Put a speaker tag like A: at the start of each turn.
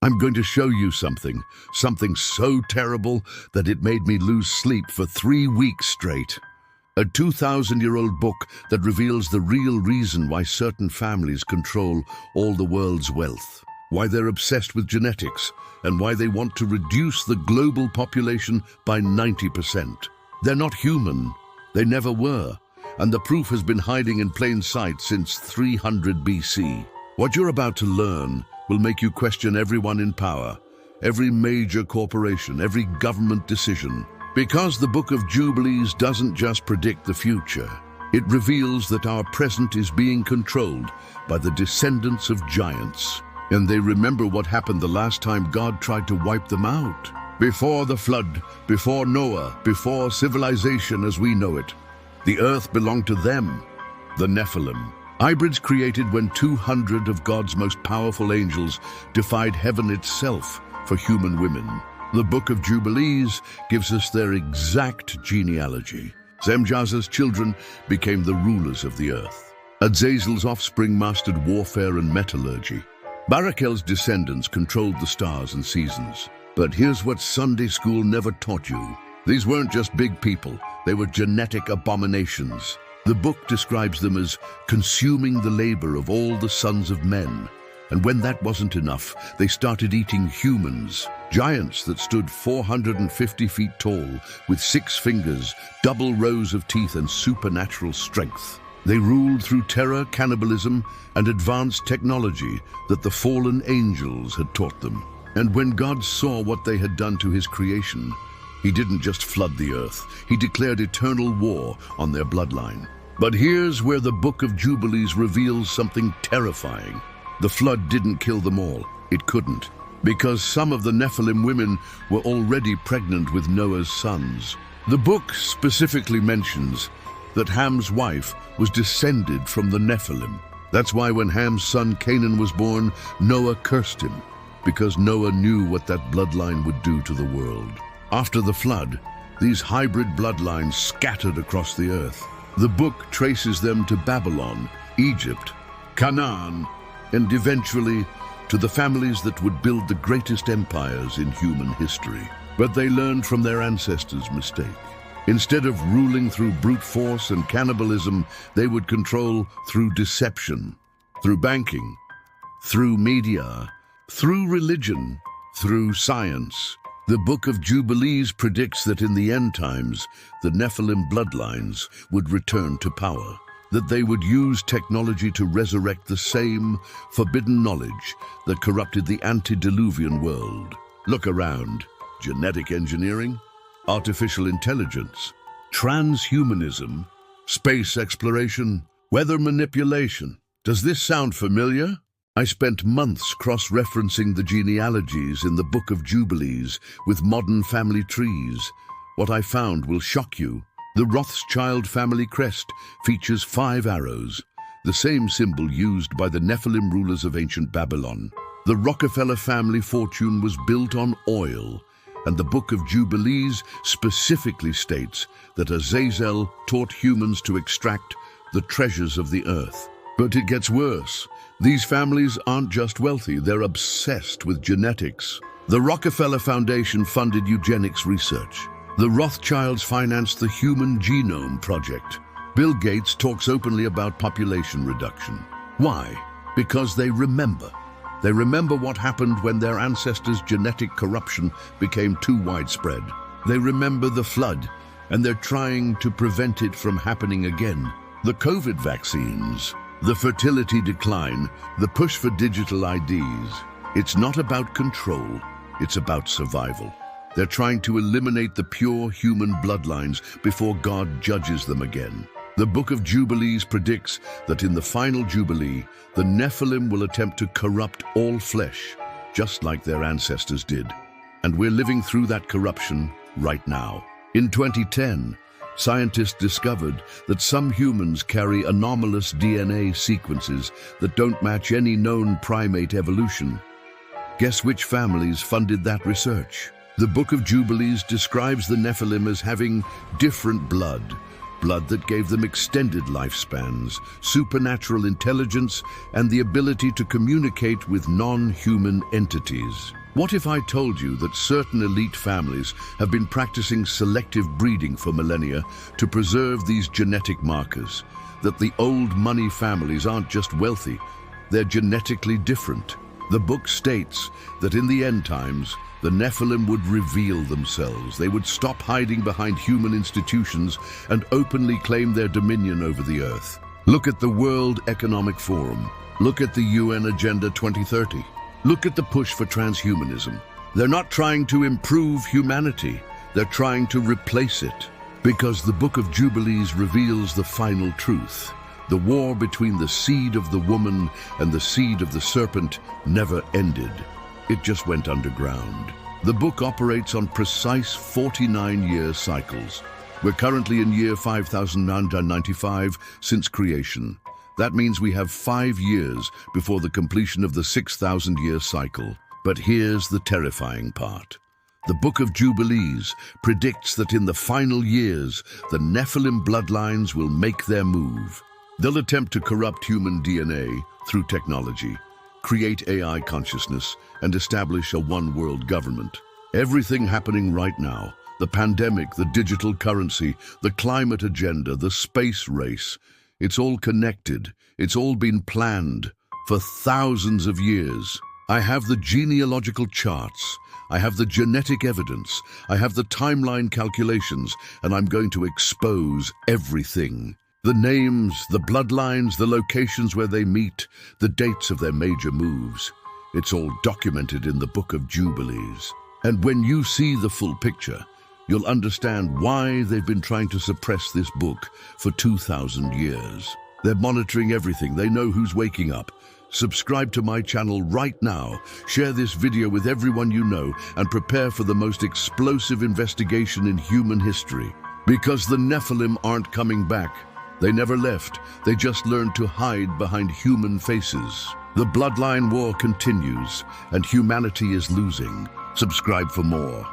A: I'm going to show you something so terrible that it made me lose sleep for 3 weeks straight. A 2,000-year-old book that reveals the real reason why certain families control all the world's wealth, why they're obsessed with genetics, and why they want to reduce the global population by 90%. They're not human. They never were. And the proof has been hiding in plain sight since 300 BC. What you're about to learn will make you question everyone in power, every major corporation, every government decision. Because the Book of Jubilees doesn't just predict the future, it reveals that our present is being controlled by the descendants of giants. And they remember what happened the last time God tried to wipe them out. Before the flood, before Noah, before civilization as we know it, the earth belonged to them, the Nephilim. Hybrids created when 200 of God's most powerful angels defied heaven itself for human women. The Book of Jubilees gives us their exact genealogy. Zemjaza's children became the rulers of the earth. Azazel's offspring mastered warfare and metallurgy. Barakel's descendants controlled the stars and seasons. But here's what Sunday school never taught you. These weren't just big people, they were genetic abominations. The book describes them as consuming the labor of all the sons of men. And when that wasn't enough, they started eating humans, giants that stood 450 feet tall, with 6 fingers, double rows of teeth, and supernatural strength. They ruled through terror, cannibalism, and advanced technology that the fallen angels had taught them. And when God saw what they had done to his creation, he didn't just flood the earth, he declared eternal war on their bloodline. But here's where the Book of Jubilees reveals something terrifying. The flood didn't kill them all. It couldn't, because some of the Nephilim women were already pregnant with Noah's sons. The book specifically mentions that Ham's wife was descended from the Nephilim. That's why when Ham's son Canaan was born, Noah cursed him, because Noah knew what that bloodline would do to the world. After the flood, these hybrid bloodlines scattered across the earth. The book traces them to Babylon, Egypt, Canaan, and eventually to the families that would build the greatest empires in human history. But they learned from their ancestors' mistake. Instead of ruling through brute force and cannibalism, they would control through deception, through banking, through media, through religion, through science. The Book of Jubilees predicts that in the end times, the Nephilim bloodlines would return to power, that they would use technology to resurrect the same forbidden knowledge that corrupted the antediluvian world. Look around. Genetic engineering, artificial intelligence, transhumanism, space exploration, weather manipulation. Does this sound familiar? I spent months cross-referencing the genealogies in the Book of Jubilees with modern family trees. What I found will shock you. The Rothschild family crest features 5 arrows, the same symbol used by the Nephilim rulers of ancient Babylon. The Rockefeller family fortune was built on oil, and the Book of Jubilees specifically states that Azazel taught humans to extract the treasures of the earth. But it gets worse. These families aren't just wealthy, they're obsessed with genetics. The Rockefeller Foundation funded eugenics research. The Rothschilds financed the Human Genome Project. Bill Gates talks openly about population reduction. Why? Because they remember. They remember what happened when their ancestors' genetic corruption became too widespread. They remember the flood, and they're trying to prevent it from happening again. The COVID vaccines, the fertility decline, the push for digital IDs. It's not about control, it's about survival. They're trying to eliminate the pure human bloodlines before God judges them again. The Book of Jubilees predicts that in the final Jubilee, the Nephilim will attempt to corrupt all flesh, just like their ancestors did. And we're living through that corruption right now. In 2010, scientists discovered that some humans carry anomalous DNA sequences that don't match any known primate evolution. Guess which families funded that research? The Book of Jubilees describes the Nephilim as having different blood, blood that gave them extended lifespans, supernatural intelligence, and the ability to communicate with non-human entities. What if I told you that certain elite families have been practicing selective breeding for millennia to preserve these genetic markers? That the old money families aren't just wealthy, they're genetically different. The book states that in the end times, the Nephilim would reveal themselves. They would stop hiding behind human institutions and openly claim their dominion over the earth. Look at the World Economic Forum. Look at the UN Agenda 2030. Look at the push for transhumanism. They're not trying to improve humanity. They're trying to replace it. Because the Book of Jubilees reveals the final truth. The war between the seed of the woman and the seed of the serpent never ended. It just went underground. The book operates on precise 49-year cycles. We're currently in year 5995 since creation. That means we have 5 years before the completion of the 6,000-year cycle. But here's the terrifying part. The Book of Jubilees predicts that in the final years, the Nephilim Bloodlines will make their move. They'll attempt to corrupt human DNA through technology, create AI consciousness, and establish a one-world government. Everything happening right now, the pandemic, the digital currency, the climate agenda, the space race, it's all connected. It's all been planned for thousands of years. I have the genealogical charts. I have the genetic evidence. I have the timeline calculations, and I'm going to expose everything. The names, the bloodlines, the locations where they meet, the dates of their major moves. It's all documented in the Book of Jubilees. And when you see the full picture, you'll understand why they've been trying to suppress this book for 2,000 years. They're monitoring everything. They know who's waking up. Subscribe to my channel right now. Share this video with everyone you know and prepare for the most explosive investigation in human history. Because the Nephilim aren't coming back. They never left. They just learned to hide behind human faces. The bloodline war continues, and humanity is losing. Subscribe for more.